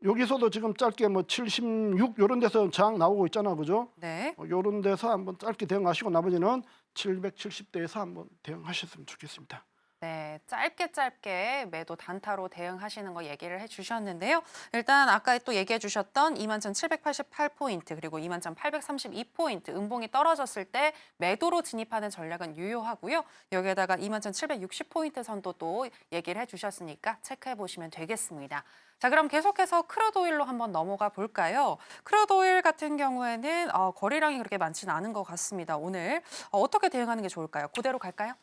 여기서도 지금 짧게 뭐 76 요런 데서 저항 나오고 있잖아, 그죠? 네. 요런 데서 한번 짧게 대응하시고 나머지는 770대에서 한번 대응하셨으면 좋겠습니다. 네, 짧게 매도 단타로 대응하시는 거 얘기를 해주셨는데요. 일단 아까 또 얘기해 주셨던 21,788포인트 그리고 21,832포인트 음봉이 떨어졌을 때 매도로 진입하는 전략은 유효하고요. 여기에다가 21,760포인트 선도 또 얘기를 해주셨으니까 체크해 보시면 되겠습니다. 자, 그럼 계속해서 크루드 오일로 한번 넘어가 볼까요? 크루드 오일 같은 경우에는 거래량이 그렇게 많지는 않은 것 같습니다. 오늘 어떻게 대응하는 게 좋을까요? 그대로 갈까요?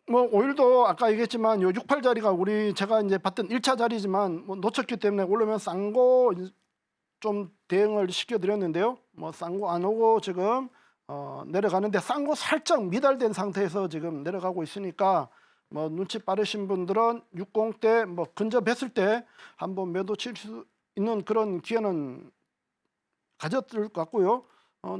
뭐 오일도 아까 얘기했지만 요 68자리가 우리 제가 이제 봤던 1차 자리지만 뭐 놓쳤기 때문에 오르면 싼 거 좀 대응을 시켜드렸는데요. 뭐 싼 거 안 오고 지금 내려가는데 싼 거 살짝 미달된 상태에서 지금 내려가고 있으니까 뭐 눈치 빠르신 분들은 60대 뭐 근접했을 때 한번 매도 칠 수 있는 그런 기회는 가졌을 것 같고요.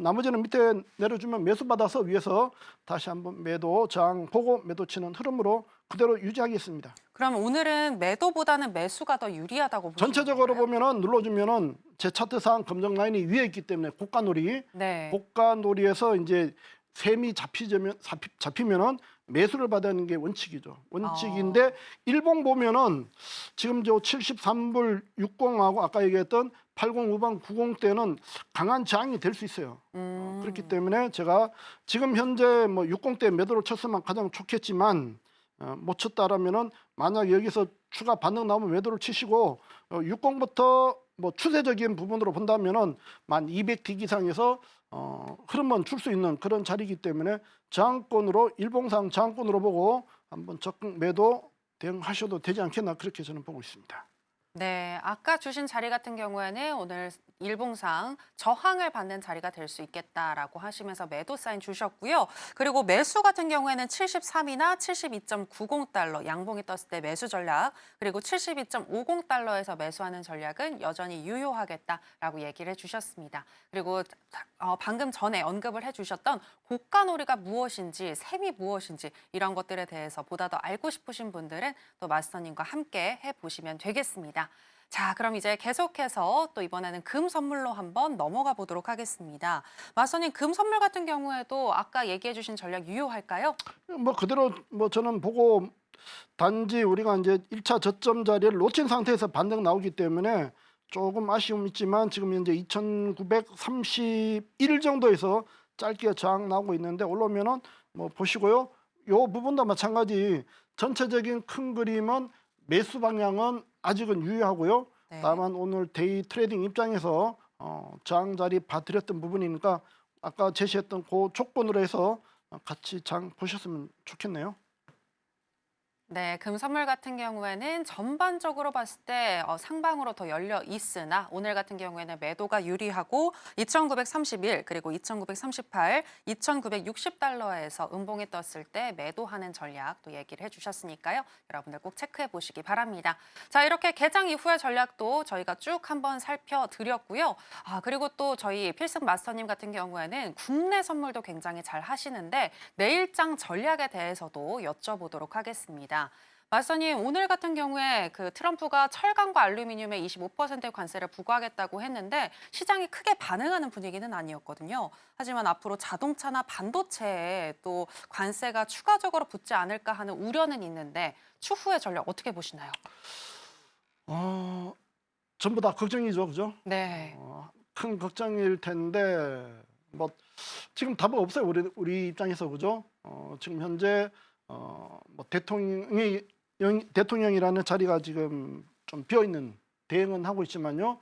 나머지는 밑에 내려주면 매수 받아서 위에서 다시 한번 매도 저항 보고 매도 치는 흐름으로 그대로 유지하겠습니다. 그럼 오늘은 매도보다는 매수가 더 유리하다고 보시는 전체적으로 건가요? 보면은 눌러주면은 제 차트상 검정 라인이 위에 있기 때문에 고가놀이, 네. 고가놀이에서 이제 셈이 잡히면은 매수를 받는 게 원칙이죠. 원칙인데 일봉 보면은 지금 저 73불 60하고 아까 얘기했던 80 후반 90대는 강한 저항이 될 수 있어요. 그렇기 때문에 제가 지금 현재 뭐 60대 매도를 쳤으면 가장 좋겠지만 못 쳤다라면은 만약 여기서 추가 반등 나오면 매도를 치시고 60부터 뭐 추세적인 부분으로 본다면은 1200틱 이상에서 흐름은 줄 수 있는 그런 자리이기 때문에 저항권으로 일봉상 저항권으로 보고 한번 적극 매도 대응하셔도 되지 않겠나 그렇게 저는 보고 있습니다. 네, 아까 주신 자리 같은 경우에는 오늘 일봉상 저항을 받는 자리가 될 수 있겠다라고 하시면서 매도 사인 주셨고요. 그리고 매수 같은 경우에는 73이나 72.90달러 양봉이 떴을 때 매수 전략, 그리고 72.50달러에서 매수하는 전략은 여전히 유효하겠다라고 얘기를 해주셨습니다. 그리고 방금 전에 언급을 해주셨던 고가놀이가 무엇인지, 셈이 무엇인지 이런 것들에 대해서 보다 더 알고 싶으신 분들은 또 마스터님과 함께 해보시면 되겠습니다. 자, 그럼 이제 계속해서 또 이번에는 금 선물로 한번 넘어가 보도록 하겠습니다. 마스터님, 금 선물 같은 경우에도 아까 얘기해 주신 전략 유효할까요? 뭐 그대로 뭐 저는 보고 단지 우리가 이제 1차 저점 자리를 놓친 상태에서 반등 나오기 때문에 조금 아쉬움이 있지만 지금 현재 2,931 정도에서 짧게 저항 나오고 있는데 올라오면은 뭐 보시고요. 요 부분도 마찬가지 전체적인 큰 그림은 매수 방향은 아직은 유효하고요. 네. 다만 오늘 데이 트레이딩 입장에서 저항 자리 봐드렸던 부분이니까 아까 제시했던 그 조건으로 해서 같이 장 보셨으면 좋겠네요. 네, 금 선물 같은 경우에는 전반적으로 봤을 때 상방으로 더 열려 있으나 오늘 같은 경우에는 매도가 유리하고 2,931 그리고 2,938, 2,960달러에서 음봉이 떴을 때 매도하는 전략 또 얘기를 해주셨으니까요. 여러분들 꼭 체크해 보시기 바랍니다. 자, 이렇게 개장 이후의 전략도 저희가 쭉 한번 살펴드렸고요. 그리고 또 저희 필승 마스터님 같은 경우에는 국내 선물도 굉장히 잘 하시는데 내일장 전략에 대해서도 여쭤보도록 하겠습니다. 마스터님, 오늘 같은 경우에 그 트럼프가 철강과 알루미늄에 25%의 관세를 부과하겠다고 했는데 시장이 크게 반응하는 분위기는 아니었거든요. 하지만 앞으로 자동차나 반도체에 또 관세가 추가적으로 붙지 않을까 하는 우려는 있는데 추후의 전략 어떻게 보시나요? 전부 다 걱정이죠, 그죠? 네. 큰 걱정일 텐데 뭐 지금 답은 없어요, 우리 입장에서, 그죠? 지금 현재 뭐 대통령이라는 자리가 지금 좀 비어 있는, 대응은 하고 있지만요.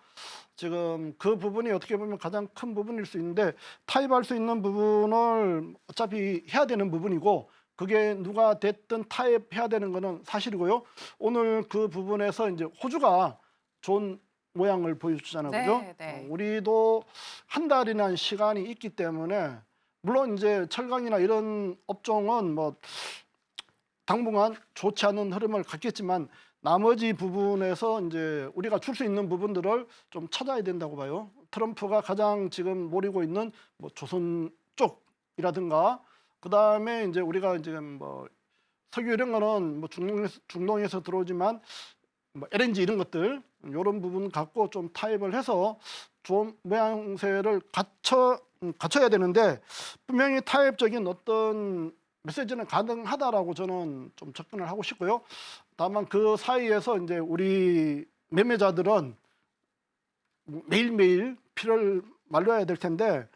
지금 그 부분이 어떻게 보면 가장 큰 부분일 수 있는데 타협할 수 있는 부분을 어차피 해야 되는 부분이고, 그게 누가 됐든 타협해야 되는 거는 사실이고요. 오늘 그 부분에서 이제 호주가 좋은 모양을 보여주잖아요, 네, 그죠? 네. 우리도 한 달이나 시간이 있기 때문에, 물론 이제 철강이나 이런 업종은 뭐 당분간 좋지 않은 흐름을 갖겠지만 나머지 부분에서 이제 우리가 줄 수 있는 부분들을 좀 찾아야 된다고 봐요. 트럼프가 가장 지금 노리고 있는 뭐 조선 쪽이라든가, 그 다음에 이제 우리가 이제 뭐 석유 이런 거는 뭐 중동에서 들어오지만 뭐 LNG 이런 것들, 이런 부분 갖고 좀 타협을 해서 좋은 모양새를 갖춰야 되는데, 분명히 타협적인 어떤 메시지는 가능하다라고 저는 좀 접근을 하고 싶고요. 다만 그 사이에서 이제 우리 매매자들은 매일매일 피를 말려야 될 텐데,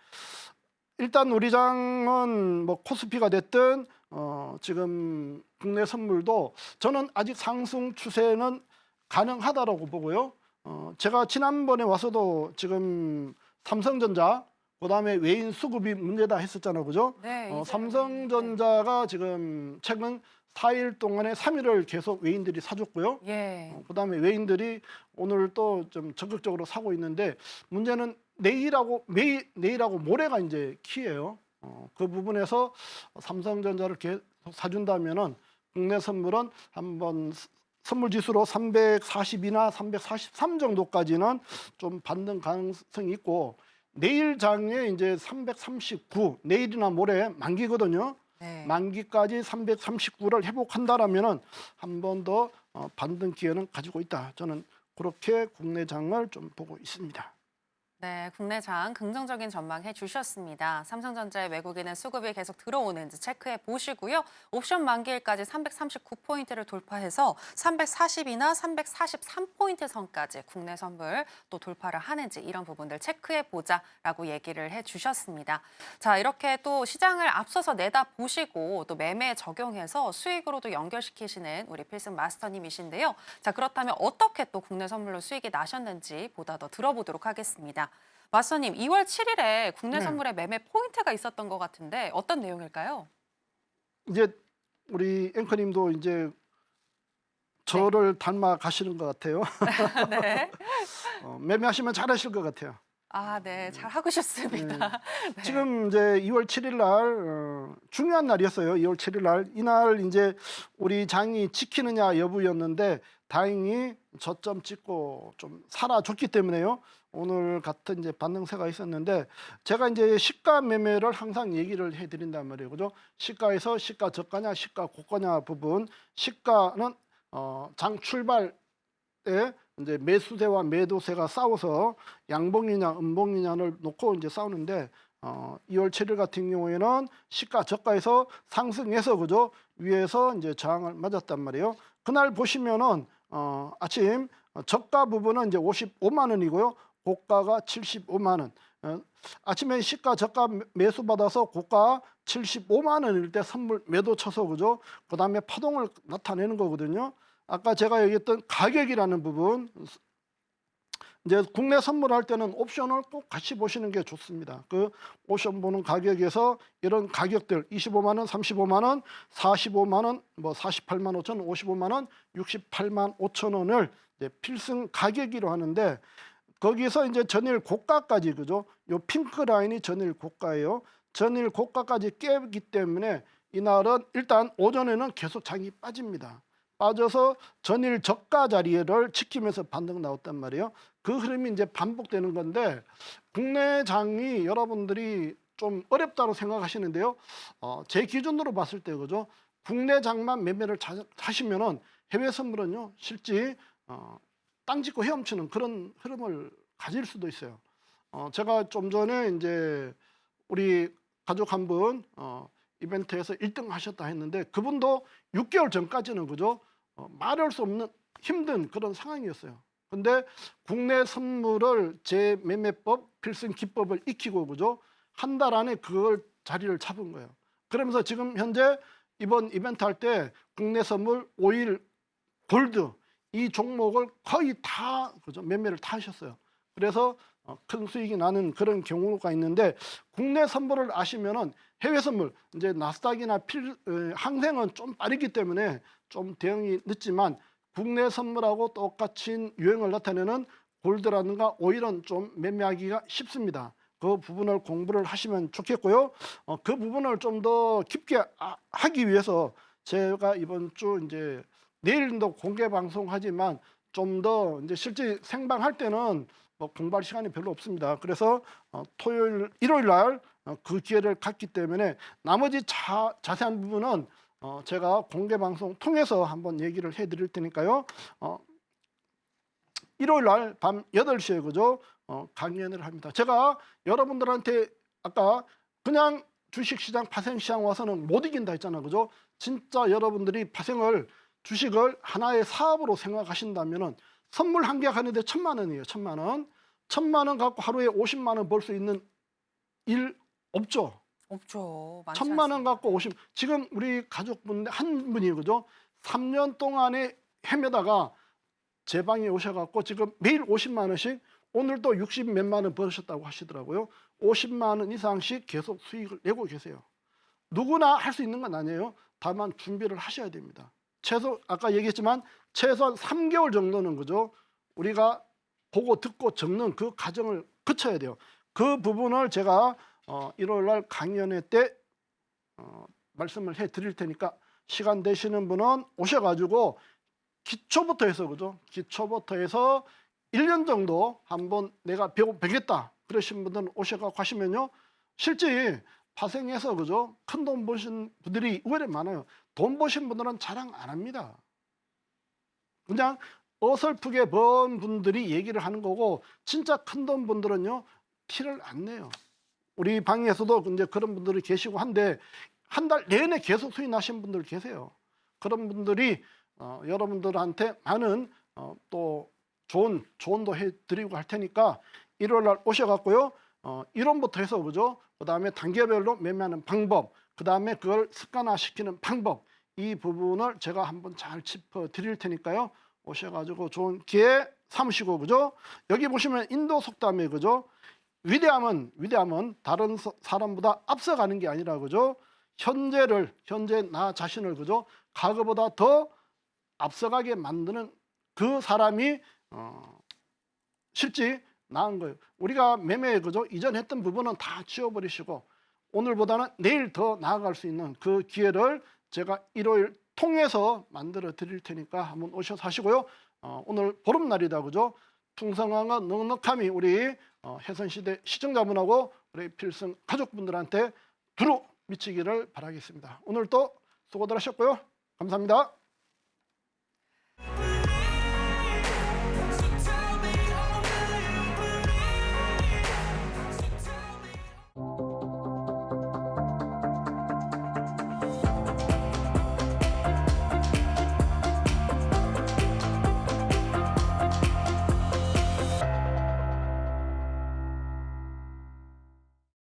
일단 우리 장은 뭐 코스피가 됐든 지금 국내 선물도 저는 아직 상승 추세는 가능하다라고 보고요. 제가 지난번에 와서도 지금 삼성전자, 그다음에 외인 수급이 문제다 했었잖아요, 그죠? 네, 이제는 삼성전자가 지금 최근 4일 동안에 3일을 계속 외인들이 사줬고요. 예. 그다음에 외인들이 오늘 또 좀 적극적으로 사고 있는데, 문제는 내일하고 모레가 이제 키예요. 그 부분에서 삼성전자를 계속 사준다면은 국내 선물은 한번 선물 지수로 342나 343 정도까지는 좀 받는 가능성이 있고, 내일 장에 이제 339, 내일이나 모레 만기거든요. 네. 만기까지 339를 회복한다라면은 한 번 더 받는 기회는 가지고 있다. 저는 그렇게 국내 장을 좀 보고 있습니다. 네, 국내 장 긍정적인 전망해 주셨습니다. 삼성전자의 외국인은 수급이 계속 들어오는지 체크해 보시고요. 옵션 만기일까지 339포인트를 돌파해서 340이나 343포인트 선까지 국내 선물 또 돌파를 하는지 이런 부분들 체크해 보자라고 얘기를 해 주셨습니다. 자, 이렇게 또 시장을 앞서서 내다 보시고 또 매매에 적용해서 수익으로도 연결시키시는 우리 필승 마스터님이신데요. 자, 그렇다면 어떻게 또 국내 선물로 수익이 나셨는지 보다 더 들어보도록 하겠습니다. 마스터님, 2월 7일에 국내 네. 선물에 매매 포인트가 있었던 것 같은데 어떤 내용일까요? 이제 우리 앵커님도 이제 저를 닮아 가시는 것 같아요. 네. 매매하시면 잘하실 것 같아요. 네, 잘 하고 싶습니다. 네. 지금 이제 2월 7일 날 중요한 날이었어요. 2월 7일 날, 이날 이제 우리 장이 지키느냐 여부였는데 다행히 저점 찍고 좀 살아줬기 때문에요. 오늘 같은 이제 반등세가 있었는데, 제가 이제 시가 매매를 항상 얘기를 해드린단 말이에요, 그죠? 시가에서 시가 저가냐, 시가 고가냐 부분, 시가는 장 출발에 이제 매수세와 매도세가 싸워서 양봉이냐 음봉이냐를 놓고 이제 싸우는데, 2월 7일 같은 경우에는 시가 저가에서 상승해서, 그죠? 위에서 이제 저항을 맞았단 말이에요. 그날 보시면은 아침 저가 부분은 이제 55만 원이고요. 고가가 75만 원. 아침에 시가 저가 매수 받아서 고가 75만 원일 때 선물 매도 쳐서, 그죠? 그다음에 파동을 나타내는 거거든요. 아까 제가 얘기했던 가격이라는 부분, 이제 국내 선물할 때는 옵션을 꼭 같이 보시는 게 좋습니다. 그 옵션 보는 가격에서 이런 가격들 25만 원, 35만 원, 45만 원, 뭐 48만 5천 원, 55만 원, 68만 5천 원을 이제 필승 가격이로 하는데 거기서 이제 전일 고가까지 그죠? 요 핑크 라인이 전일 고가예요. 전일 고가까지 깨기 때문에 이날은 일단 오전에는 계속 장이 빠집니다. 빠져서 전일 저가 자리를 지키면서 반등 나왔단 말이에요. 그 흐름이 이제 반복되는 건데 국내 장이 여러분들이 좀 어렵다고 생각하시는데요. 제 기준으로 봤을 때 그죠? 국내 장만 매매를 하시면은 해외 선물은요 실제 땅 짚고 헤엄치는 그런 흐름을 가질 수도 있어요. 제가 좀 전에 이제 우리 가족 한 분 이벤트에서 1등 하셨다 했는데 그분도 6개월 전까지는 그죠? 말할 수 없는 힘든 그런 상황이었어요. 근데 국내 선물을 제 매매법 필승 기법을 익히고 그죠? 한 달 안에 그걸 자리를 잡은 거예요. 그러면서 지금 현재 이번 이벤트 할 때 국내 선물 오일 골드 이 종목을 거의 다 그죠? 매매를 다 하셨어요. 그래서 큰 수익이 나는 그런 경우가 있는데 국내 선물을 아시면은 해외 선물 이제 나스닥이나 항생은 좀 빠르기 때문에 좀 대응이 늦지만 국내 선물하고 똑같이 유행을 나타내는 골드라든가 오일은 좀 매매하기가 쉽습니다. 그 부분을 공부를 하시면 좋겠고요. 그 부분을 좀 더 깊게 하기 위해서 제가 이번 주 이제 내일도 공개 방송하지만 좀 더 이제 실제 생방할 때는 뭐 공부할 시간이 별로 없습니다. 그래서 토요일, 일요일 날 그 기회를 갖기 때문에 나머지 자세한 부분은 제가 공개 방송 통해서 한번 얘기를 해드릴 테니까요. 일요일 날 밤 8시에 그죠? 강연을 합니다. 제가 여러분들한테 아까 그냥 주식시장, 파생시장 와서는 못 이긴다 했잖아요. 그죠? 진짜 여러분들이 주식을 하나의 사업으로 생각하신다면은 선물 한 개 하는데 1,000만 원이에요. 1,000만 원. 1,000만 원 갖고 하루에 50만 원 벌 수 있는 일 없죠. 없죠. 많지 1,000만 원 않습니다. 갖고 50. 지금 우리 가족분 한 분이 그죠? 3년 동안에 헤매다가 제 방에 오셔갖고 지금 매일 50만 원씩 오늘도 60 몇만 원 벌으셨다고 하시더라고요. 50만 원 이상씩 계속 수익을 내고 계세요. 누구나 할 수 있는 건 아니에요. 다만 준비를 하셔야 됩니다. 아까 얘기했지만 최소한 3개월 정도는 그죠? 우리가 보고 듣고 적는 그 과정을 거쳐야 돼요. 그 부분을 제가 일요일 날 강연회 때 말씀을 해 드릴 테니까 시간 되시는 분은 오셔가지고 기초부터 해서 그죠? 기초부터 해서 1년 정도 한번 내가 배우겠다 그러신 분들은 오셔가지고 하시면요. 실제 파생해서 그죠? 큰 돈 버신 분들이 의외로 많아요. 돈 버신 분들은 자랑 안 합니다. 그냥 어설프게 번 분들이 얘기를 하는 거고 진짜 큰 돈 분들은요 티를 안 내요. 우리 방에서도 이제 그런 분들이 계시고 한데 한 달 내내 계속 수익 나신 분들 계세요. 그런 분들이 여러분들한테 많은 또 좋은 조언도 해드리고 할 테니까 일요일 날 오셔갖고요. 이론부터 해서 그죠? 그 다음에 단계별로 매매하는 방법, 그 다음에 그걸 습관화시키는 방법 이 부분을 제가 한번 잘 짚어 드릴 테니까요. 오셔가지고 좋은 기회 삼으시고 그죠? 여기 보시면 인도 속담에 그죠? 위대함은 다른 사람보다 앞서가는 게 아니라 그죠? 현재 나 자신을 그죠? 과거보다 더 앞서가게 만드는 그 사람이 실제 나은 거예요. 우리가 매매에 그죠? 이전 했던 부분은 다 지워버리시고 오늘보다는 내일 더 나아갈 수 있는 그 기회를 제가 일요일 통해서 만들어 드릴 테니까 한번 오셔서 하시고요. 오늘 보름날이다 그죠? 풍성함과 넉넉함이 우리 해선시대 시청자분하고 우리 필승 가족분들한테 두루 미치기를 바라겠습니다. 오늘 또 수고들 하셨고요. 감사합니다.